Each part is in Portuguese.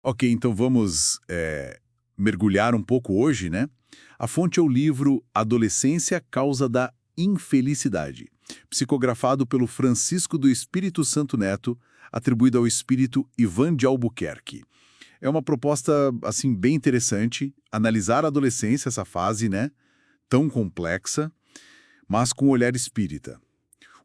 Ok, então vamos mergulhar um pouco hoje, né? A fonte é o livro Adolescência, Causa da Infelicidade, psicografado pelo Francisco do Espírito Santo Neto, atribuído ao espírito Ivan de Albuquerque. É uma proposta, assim, bem interessante, analisar a adolescência, essa fase, né? Tão complexa, mas com um olhar espírita.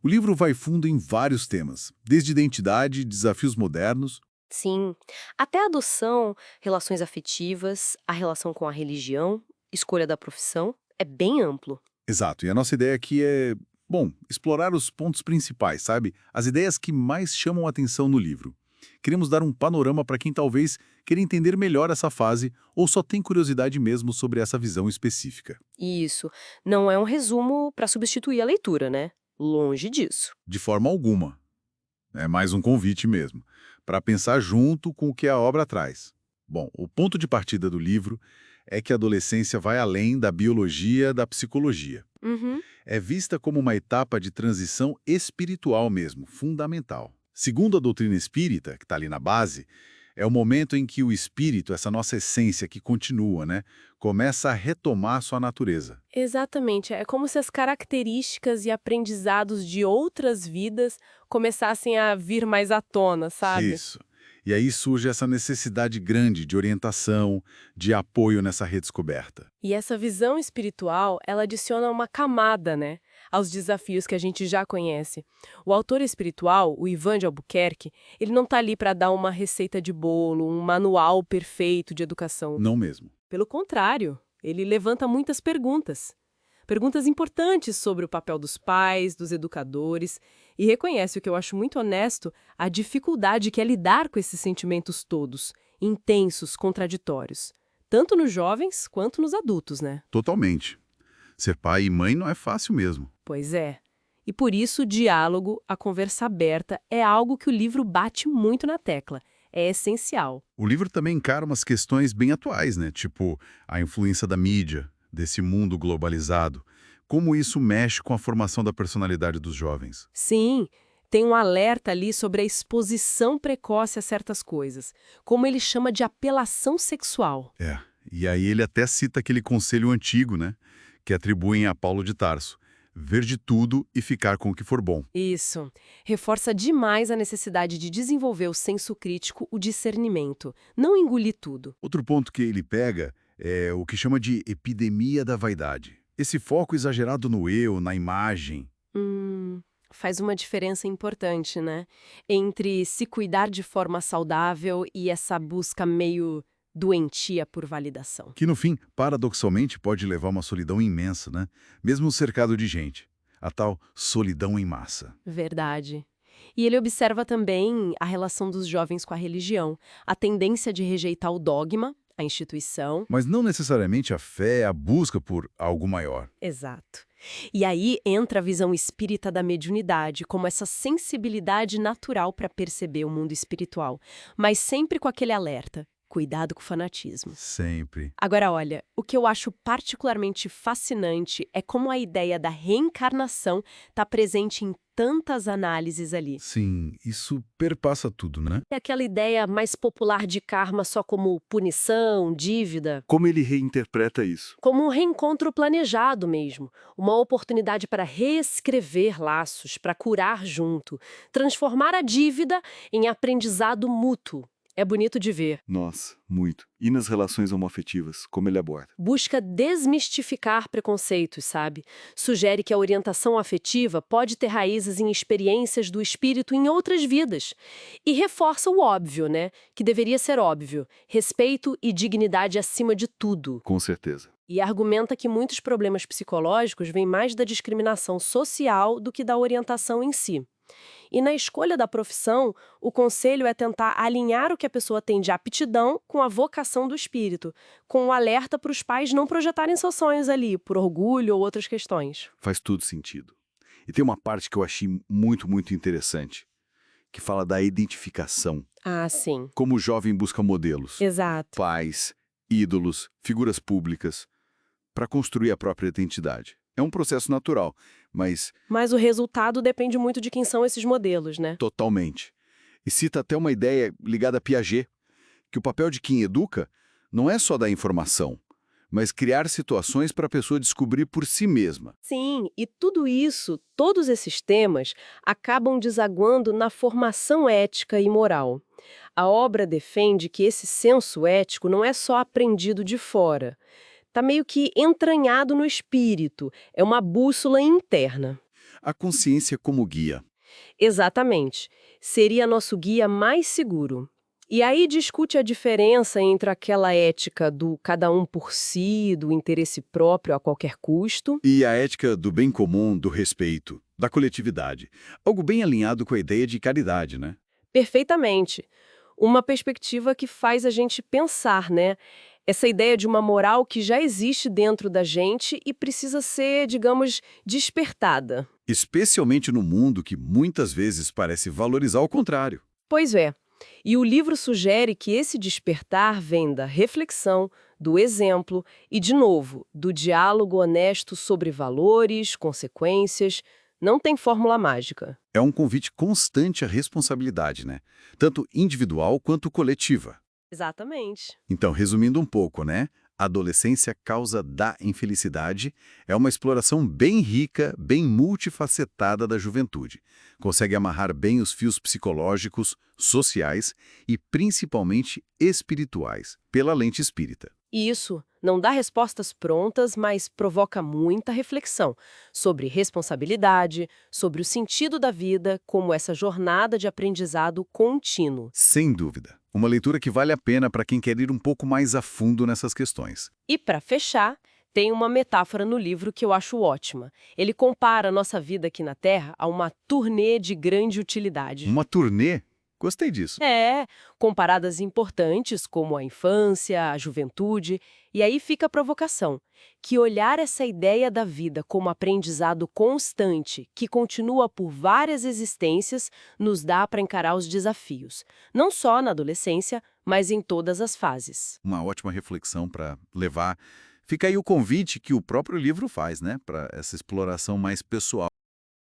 O livro vai fundo em vários temas, desde identidade, desafios modernos. Sim, até a adoção, relações afetivas, a relação com a religião, escolha da profissão, é bem amplo. Exato, e a nossa ideia aqui é, bom, explorar os pontos principais, sabe? As ideias que mais chamam a atenção no livro. Queremos dar um panorama para quem talvez queira entender melhor essa fase ou só tem curiosidade mesmo sobre essa visão específica. Isso, não é um resumo para substituir a leitura, né? Longe disso. De forma alguma. É mais um convite mesmo, para pensar junto com o que a obra traz. Bom, o ponto de partida do livro é que a adolescência vai além da biologia, da psicologia. Uhum. É vista como uma etapa de transição espiritual mesmo, fundamental. Segundo a doutrina espírita, que está ali na base, é o momento em que o espírito, essa nossa essência que continua, né, começa a retomar sua natureza. Exatamente, é como se as características e aprendizados de outras vidas começassem a vir mais à tona, sabe? Isso. E aí surge essa necessidade grande de orientação, de apoio nessa redescoberta. E essa visão espiritual, ela adiciona uma camada, né, aos desafios que a gente já conhece. O autor espiritual, o Ivan de Albuquerque, ele não está ali para dar uma receita de bolo, um manual perfeito de educação. Não mesmo. Pelo contrário, ele levanta muitas perguntas. Perguntas importantes sobre o papel dos pais, dos educadores, e reconhece o que eu acho muito honesto, a dificuldade que é lidar com esses sentimentos todos, intensos, contraditórios. Tanto nos jovens quanto nos adultos, né? Totalmente. Ser pai e mãe não é fácil mesmo. Pois é. E por isso o diálogo, a conversa aberta, é algo que o livro bate muito na tecla. É essencial. O livro também encara umas questões bem atuais, né? Tipo, a influência da mídia, desse mundo globalizado. Como isso mexe com a formação da personalidade dos jovens. Sim, tem um alerta ali sobre a exposição precoce a certas coisas, como ele chama de apelação sexual. É. E aí ele até cita aquele conselho antigo, né? Que atribuem a Paulo de Tarso. Ver de tudo e ficar com o que for bom. Isso. Reforça demais a necessidade de desenvolver o senso crítico, o discernimento, não engolir tudo. Outro ponto que ele pega é o que chama de epidemia da vaidade. Esse foco exagerado no eu, na imagem. Faz uma diferença importante, né? Entre se cuidar de forma saudável e essa busca meio doentia por validação. Que no fim, paradoxalmente, pode levar a uma solidão imensa, né? Mesmo cercado de gente. A tal solidão em massa. Verdade. E ele observa também a relação dos jovens com a religião, a tendência de rejeitar o dogma, a instituição. Mas não necessariamente a fé, a busca por algo maior. Exato. E aí entra a visão espírita da mediunidade, como essa sensibilidade natural para perceber o mundo espiritual, mas sempre com aquele alerta. Cuidado com o fanatismo. Sempre. Agora, olha, o que eu acho particularmente fascinante é como a ideia da reencarnação está presente em tantas análises ali. Sim, isso perpassa tudo, né? É aquela ideia mais popular de karma só como punição, dívida, Como ele reinterpreta isso? como um reencontro planejado mesmo, uma oportunidade para reescrever laços, para curar junto, transformar a dívida em aprendizado mútuo. É bonito de ver. Nossa, muito. E nas relações homoafetivas, como ele aborda? Busca desmistificar preconceitos, sabe? Sugere que a orientação afetiva pode ter raízes em experiências do espírito em outras vidas. E reforça o óbvio, né? Que deveria ser óbvio. Respeito e dignidade acima de tudo. Com certeza. E argumenta que muitos problemas psicológicos vêm mais da discriminação social do que da orientação em si. E na escolha da profissão, o conselho é tentar alinhar o que a pessoa tem de aptidão com a vocação do espírito, com um alerta para os pais não projetarem seus sonhos ali, por orgulho ou outras questões. Faz tudo sentido. E tem uma parte que eu achei muito interessante, que fala da identificação. Ah, sim. Como o jovem busca modelos, Exato. pais, ídolos, figuras públicas, para construir a própria identidade. É um processo natural, mas Mas o resultado depende muito de quem são esses modelos, né? totalmente. E cita até uma ideia ligada a Piaget, que o papel de quem educa não é só dar informação, mas criar situações para a pessoa descobrir por si mesma. Sim, e tudo isso, todos esses temas, acabam desaguando na formação ética e moral. A obra defende que esse senso ético não é só aprendido de fora. Está meio que entranhado no espírito, é uma bússola interna. A consciência como guia. Exatamente. Seria nosso guia mais seguro. E aí discute a diferença entre aquela ética do cada um por si, do interesse próprio a qualquer custo. E a ética do bem comum, do respeito, da coletividade. Algo bem alinhado com a ideia de caridade, né? Perfeitamente. Uma perspectiva que faz a gente pensar, né? Essa ideia de uma moral que já existe dentro da gente e precisa ser, digamos, despertada. Especialmente no mundo que muitas vezes parece valorizar o contrário. Pois é. E o livro sugere que esse despertar vem da reflexão, do exemplo e, de novo, do diálogo honesto sobre valores, consequências. Não tem fórmula mágica. É um convite constante à responsabilidade, né? Tanto individual quanto coletiva. Exatamente. Então, resumindo um pouco, né? A adolescência causa da infelicidade é uma exploração bem rica, bem multifacetada da juventude. Consegue amarrar bem os fios psicológicos, sociais e principalmente espirituais, pela lente espírita. Isso não dá respostas prontas, mas provoca muita reflexão sobre responsabilidade, sobre o sentido da vida, como essa jornada de aprendizado contínuo. Sem dúvida. Uma leitura que vale a pena para quem quer ir um pouco mais a fundo nessas questões. E para fechar, tem uma metáfora no livro que eu acho ótima. Ele compara a nossa vida aqui na Terra a uma turnê de grande utilidade. Uma turnê? Gostei disso. Com paradas importantes como a infância, a juventude, e aí fica a provocação, que olhar essa ideia da vida como aprendizado constante, que continua por várias existências, nos dá para encarar os desafios, não só na adolescência, mas em todas as fases. Uma ótima reflexão para levar. Fica aí o convite que o próprio livro faz, né? Para essa exploração mais pessoal.